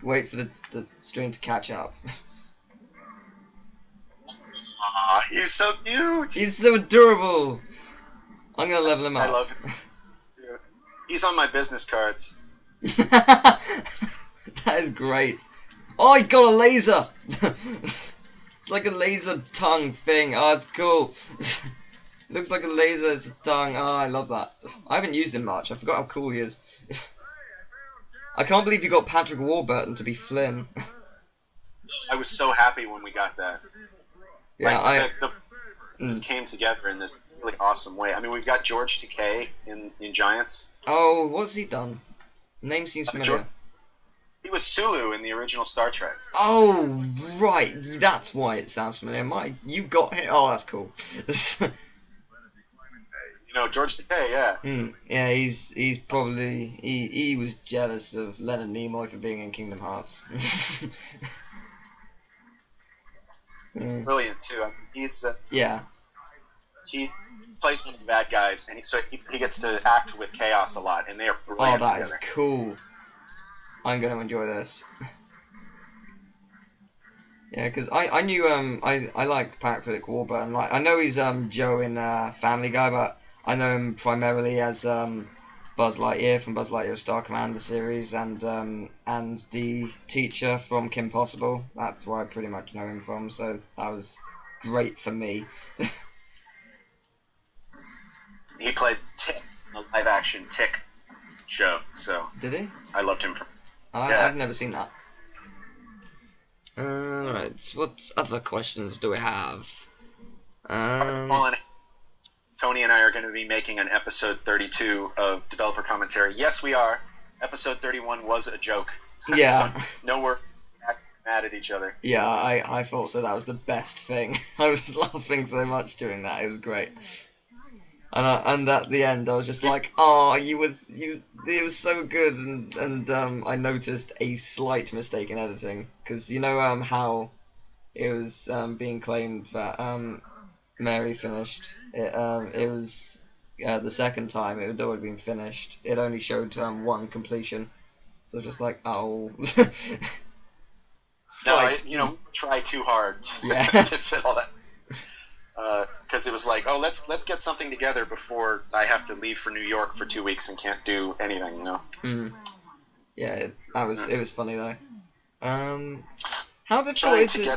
wait for the stream to catch up. Aw, he's so cute. He's so adorable. I'm gonna level him up. I love him. He's on my business cards. That is great. Oh, he got a laser. It's like a laser tongue thing. Oh, it's cool. Looks like a laser. It's a tongue. Oh, I love that. I haven't used him much. I forgot how cool he is. I can't believe you got Patrick Warburton to be Flynn. I was so happy when we got that. Yeah, like, the just came together in this really awesome way. I mean, we've got George Takei in Giants. Oh, what's he done? Name seems familiar. He was Sulu in the original Star Trek. Oh, right. That's why it sounds familiar. You got him. Oh, that's cool. You know, George Takei, yeah. Yeah, he's probably... He was jealous of Leonard Nimoy for being in Kingdom Hearts. He's brilliant, too. I mean, he's... yeah. He plays one of the bad guys, and he gets to act with Chaos a lot, and they are brilliant together. Oh, that is cool. I'm going to enjoy this. Yeah, because I knew I liked Patrick Warburton. Like, I know he's Joe in Family Guy, but I know him primarily as Buzz Lightyear from Buzz Lightyear Star Commander series, and the teacher from Kim Possible. That's where I pretty much know him from. So that was great for me. He played Tick in the live-action Tick show. So did he? I loved him from. I've never seen that. Alright, what other questions do we have? Tony and I are going to be making an episode 32 of developer commentary. Yes, we are. Episode 31 was a joke. Yeah. So, no, we're mad at each other. Yeah, I thought so. That was the best thing. I was laughing so much during that. It was great. And at the end, I was just like, "Oh, it was so good." And I noticed a slight mistake in editing, because you know how it was being claimed that Mary finished it. It was the second time it had already been finished. It only showed one completion, so I was just like, "Oh." No, try too hard to fit all that. Because it was like, oh, let's get something together before I have to leave for New York for 2 weeks and can't do anything, you know. Yeah, it was funny though. How difficult is it?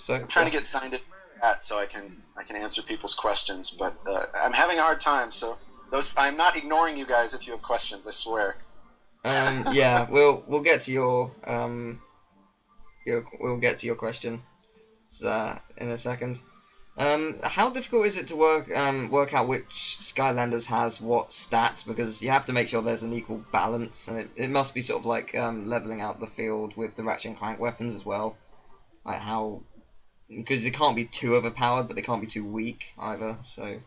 I'm trying to get signed in that so I can answer people's questions, but I'm having a hard time. So I'm not ignoring you guys if you have questions. I swear. Yeah, we'll get to your we'll get to your question in a second. How difficult is it to work out which Skylanders has what stats? Because you have to make sure there's an equal balance, and it must be sort of like leveling out the field with the Ratchet and Clank weapons as well. Like because they can't be too overpowered, but they can't be too weak either. So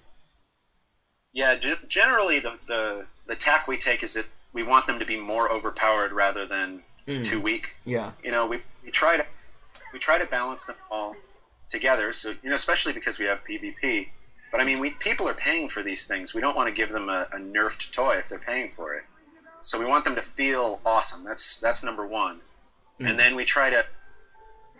yeah, generally the tack we take is that we want them to be more overpowered rather than too weak. Yeah, you know, we try to balance them all together, so especially because we have PvP. But I mean, people are paying for these things. We don't want to give them a nerfed toy if they're paying for it. So we want them to feel awesome. That's number one. And then we try to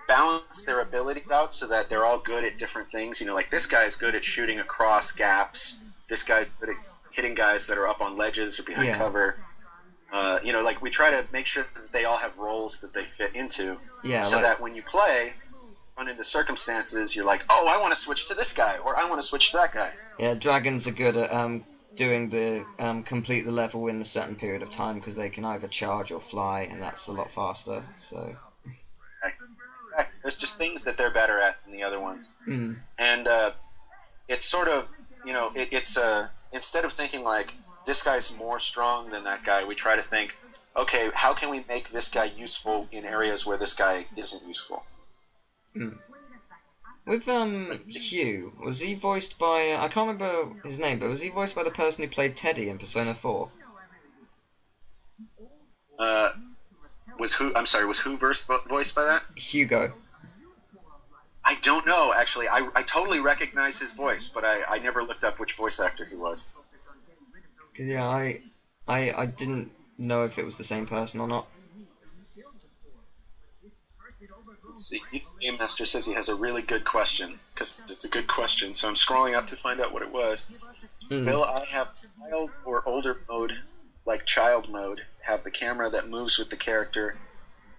balance their abilities out so that they're all good at different things. Like this guy's good at shooting across gaps. This guy's good at hitting guys that are up on ledges or behind cover. Like we try to make sure that they all have roles that they fit into. Yeah, so that when you play, run into circumstances, you're like, oh, I want to switch to this guy, or I want to switch to that guy. Yeah, dragons are good at doing the complete the level in a certain period of time, because they can either charge or fly, and that's a lot faster. So there's just things that they're better at than the other ones, and it's sort of it's instead of thinking like this guy's more strong than that guy, we try to think, okay, how can we make this guy useful in areas where this guy isn't useful. With Hugh, was he voiced by I can't remember his name, but was he voiced by the person who played Teddy in Persona 4? Was who voiced by that? Hugo. I don't know, actually. I totally recognize his voice, but I never looked up which voice actor he was. Yeah, I didn't know if it was the same person or not. Let's see. Tealgamemaster says he has a really good question, because it's a good question, so I'm scrolling up to find out what it was. Will I have child or older mode, like child mode, have the camera that moves with the character,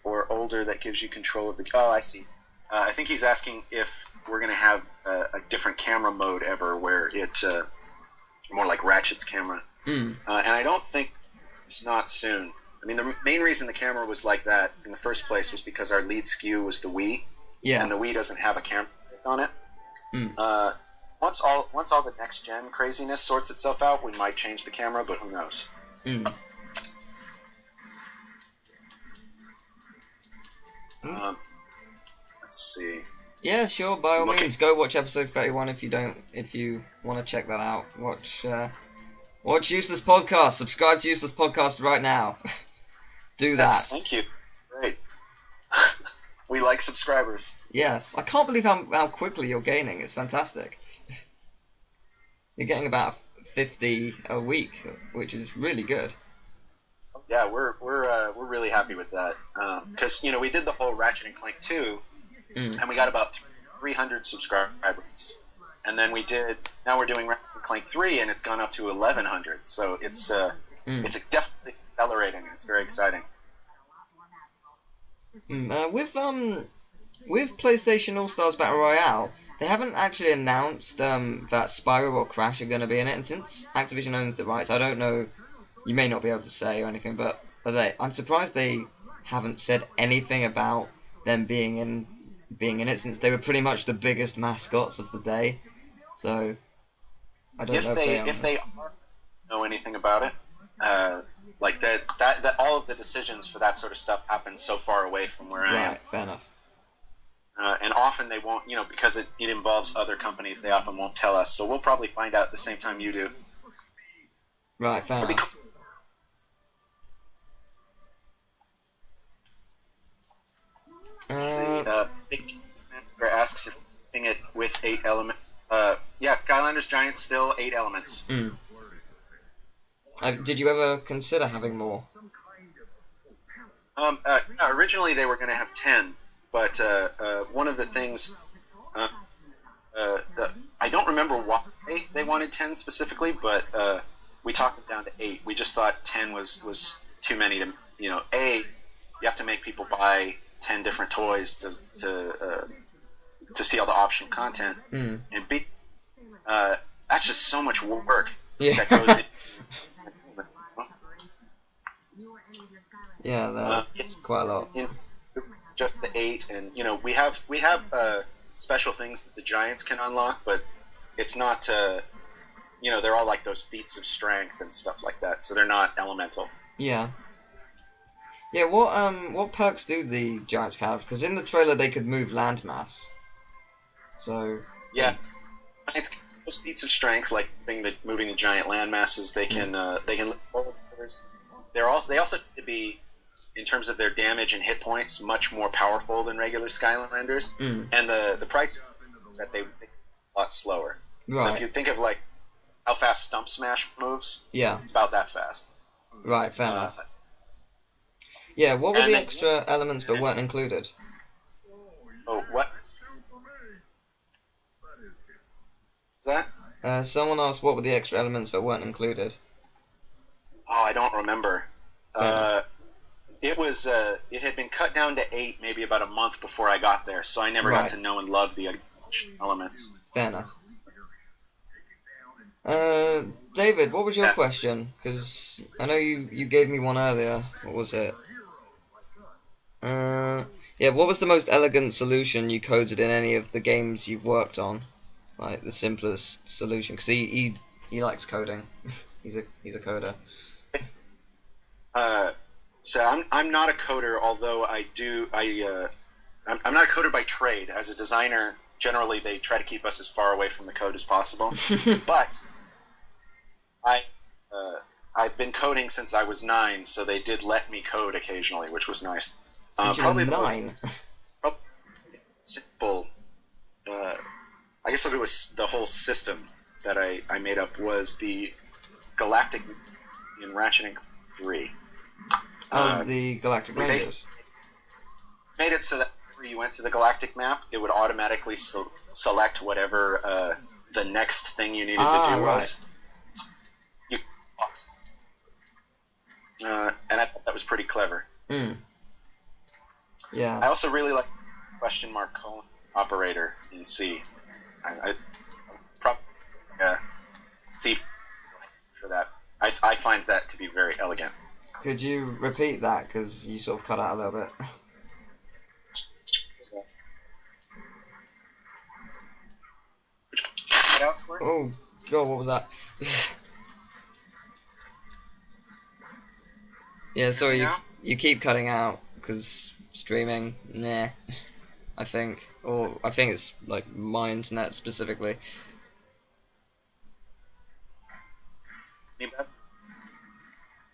or older that gives you control of the... Oh, I see. I think he's asking if we're going to have a different camera mode ever, where it more like Ratchet's camera. And I don't think it's not soon. I mean, the main reason the camera was like that in the first place was because our lead SKU was the Wii, and the Wii doesn't have a camera on it. Once all the next gen craziness sorts itself out, we might change the camera, but who knows? Let's see. Yeah, sure. By all means, go watch episode 31 if you want to check that out. Watch Useless Podcast. Subscribe to Useless Podcast right now. Do that. Thank you. Great. We like subscribers. Yes, I can't believe how quickly you're gaining. It's fantastic. You're getting about 50 a week, which is really good. Yeah, we're really happy with that, because we did the whole Ratchet and Clank 2, and we got about 300 subscribers, and then now we're doing Ratchet and Clank 3, and it's gone up to 1,100. So it's definitely accelerating, and it's very exciting. With PlayStation All Stars Battle Royale, they haven't actually announced that Spyro or Crash are going to be in it, and since Activision owns the rights, I don't know. You may not be able to say or anything, but I'm surprised they haven't said anything about them being in it, since they were pretty much the biggest mascots of the day. So I don't know if they know anything about it. Like that all of the decisions for that sort of stuff happen so far away from where I am. Right, fair enough. And often they won't, because it involves other companies, they often won't tell us. So we'll probably find out at the same time you do. Right, fair enough. Big asks if it with 8 elements. Yeah, Skylanders Giants still 8 elements. Did you ever consider having more? Originally they were going to have 10, but one of the things I don't remember why they wanted 10 specifically, but we talked it down to 8. We just thought 10 was too many to you have to make people buy 10 different toys to see all the optional content, and B, that's just so much work that goes in. Yeah, that's quite a lot. Just the 8, and we have special things that the Giants can unlock, but it's not they're all like those feats of strength and stuff like that, so they're not elemental. Yeah. Yeah, what perks do the Giants have? Because in the trailer they could move landmass. So yeah, Giants can those feats of strength, like moving the giant land masses. They can lift boulders. They also need to be, in terms of their damage and hit points, much more powerful than regular Skylanders. And the price is that they a lot slower. Right. So if you think of like how fast Stump Smash moves, it's about that fast. Right, fair enough. Yeah, what were the extra elements that weren't included? Oh, what? Is that? Someone asked what were the extra elements that weren't included. Oh, I don't remember. It was it had been cut down to 8 maybe about a month before I got there, so I never got to know and love the elements. Fair enough. David, what was your question? Because I know you gave me one earlier. What was it? Yeah, what was the most elegant solution you coded in any of the games you've worked on? Like the simplest solution, because he likes coding. he's a coder. So I'm not a coder, although I'm not a coder by trade. As a designer, generally they try to keep us as far away from the code as possible. But I've been coding since I was 9, so they did let me code occasionally, which was nice. Probably the 9. most simple. I guess it was the whole system that I made up was the Galactic in Ratchet and Clank 3. The Galactic Rangers. made it so that whenever you went to the galactic map, it would automatically select whatever the next thing you needed to do was. You and I thought that was pretty clever. Yeah. I also really like question mark colon operator in C. I probably C for that. I find that to be very elegant. Could you repeat that, because you sort of cut out a little bit? Oh god, what was that? Yeah, sorry, you keep cutting out because streaming, nah. I think it's like my internet specifically.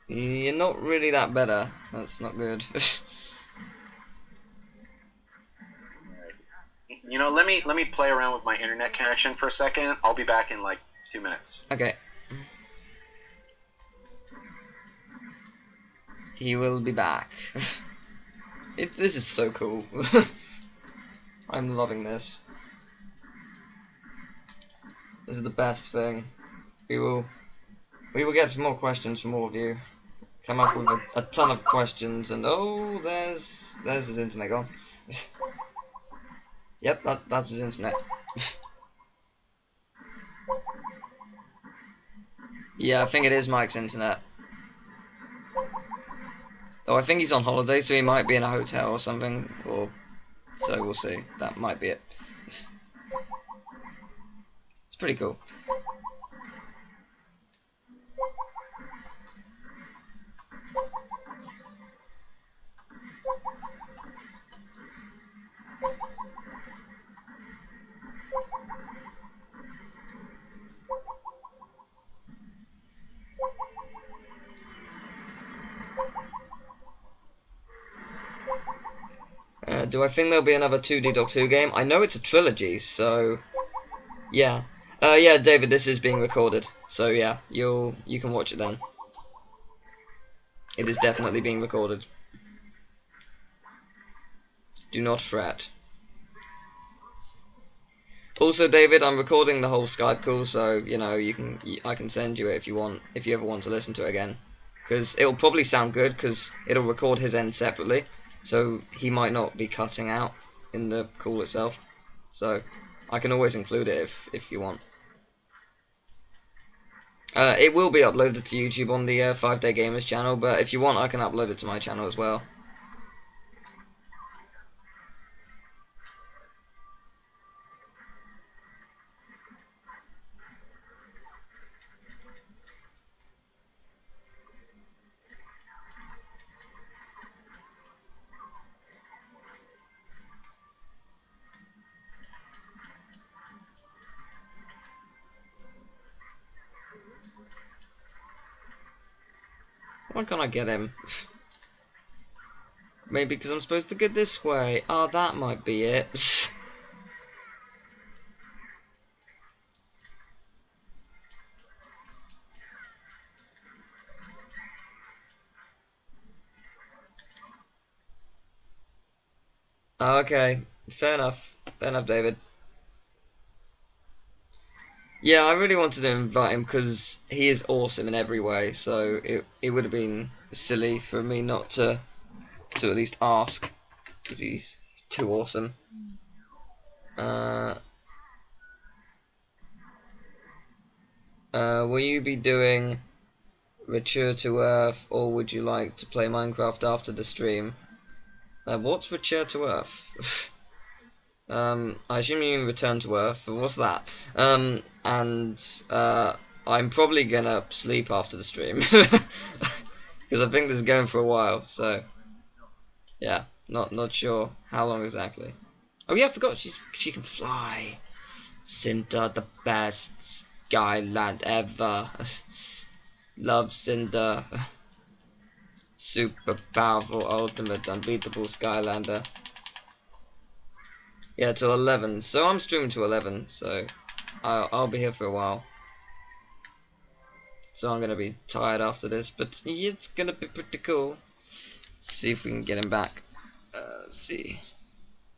You're not really that better. That's not good. You know, let me play around with my internet connection for a second. I'll be back in like 2 minutes. Okay. He will be back. This is so cool. I'm loving this. This is the best thing. We will get some more questions from all of you. Come up with a ton of questions, and oh, there's his internet gone. Yep, that's his internet. Yeah, I think it is Mike's internet. Oh, I think he's on holiday, so he might be in a hotel or something, or so we'll see. That might be it. It's pretty cool. Do I think there'll be another 2D.2 game? I know it's a trilogy, so yeah. Yeah, David, this is being recorded, so yeah, you can watch it then. It is definitely being recorded. Do not fret. Also, David, I'm recording the whole Skype call, so you know I can send you it if you want, if you ever want to listen to it again, because it'll probably sound good because it'll record his end separately. So he might not be cutting out in the call itself. So I can always include it if you want. It will be uploaded to YouTube on the 5-Day Gamers channel, but if you want, I can upload it to my channel as well. Why can't I get him? Maybe because I'm supposed to get this way. Oh, that might be it. Okay, fair enough. Fair enough, David. Yeah, I really wanted to invite him because he is awesome in every way, so it would have been silly for me not to at least ask, because he's too awesome. Will you be doing Return to Earth, or would you like to play Minecraft after the stream? What's Return to Earth? I assume you mean Return to Earth, but what's that? I'm probably gonna sleep after the stream, because I think this is going for a while, so yeah, not sure how long exactly. Oh yeah, I forgot she can fly. Cinder, the best Skyland ever. Love Cinder. Super powerful, ultimate, unbeatable Skylander. Yeah, till 11. So I'm streaming to 11, so I'll be here for a while. So I'm gonna be tired after this, but it's gonna be pretty cool. See if we can get him back. Let's see.